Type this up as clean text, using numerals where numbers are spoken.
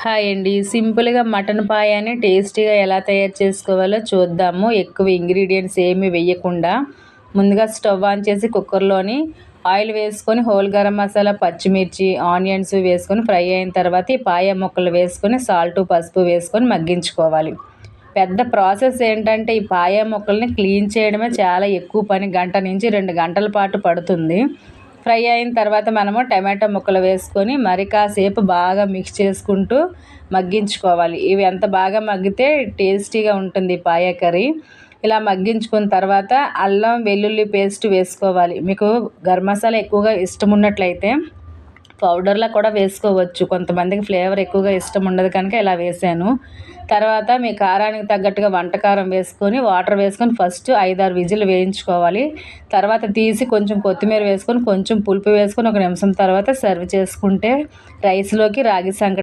Hi అండి. సింపుల్‌గా mutton పాయాని టేస్టీగా ఎలా తయారు చేసుకోవాలో చూద్దాము. ఎక్కువ ఇంగ్రీడియంట్స్ ఏమి వేయకుండా. ముందుగా స్టవ్ ఆన్ చేసి కుక్కర్‌లోని ఆయిల్ వేసుకొని హోల్ గరం మసాలా, పచ్చిమిర్చి, ఆనియన్స్ వేసుకొని ఫ్రై అయిన తర్వాత ఈ పాయ ముక్కలు వేసుకొని సాల్టు, పసుపు వేసుకొని మగ్గించుకోవాలి. పెద్ద ప్రాసెస్ ఏంటంటే ఈ పాయ ముక్కల్ని క్లీన్ చేయడమే చాలా ఎక్కువ పని. గంట నుంచి 2 గంటల పాటు పడుతుంది. ఫ్రై అయిన తర్వాత మనము టమాటో ముక్కలు వేసుకొని మరి కాసేపు బాగా మిక్స్ చేసుకుంటూ మగ్గించుకోవాలి. ఇవి ఎంత బాగా మగ్గితే టేస్టీగా ఉంటుంది పాయ కర్రీ. ఇలా మగ్గించుకున్న తర్వాత అల్లం వెల్లుల్లి పేస్ట్ వేసుకోవాలి. మీకు గరం మసాలా ఎక్కువగా ఇష్టం ఉన్నట్లయితే పౌడర్లా కూడా వేసుకోవచ్చు. కొంతమందికి ఫ్లేవర్ ఎక్కువగా ఇష్టం ఉండదు కనుక ఇలా వేసాను. తర్వాత మీ కారానికి తగ్గట్టుగా వంట కారం వేసుకొని వాటర్ వేసుకొని ఫస్ట్ 5-6 విజిల్ వేయించుకోవాలి. తర్వాత తీసి కొంచెం కొత్తిమీర వేసుకొని కొంచెం పులుపు వేసుకొని ఒక నిమిషం తర్వాత సర్వ్ చేసుకుంటే రైస్లోకి రాగి సంకటి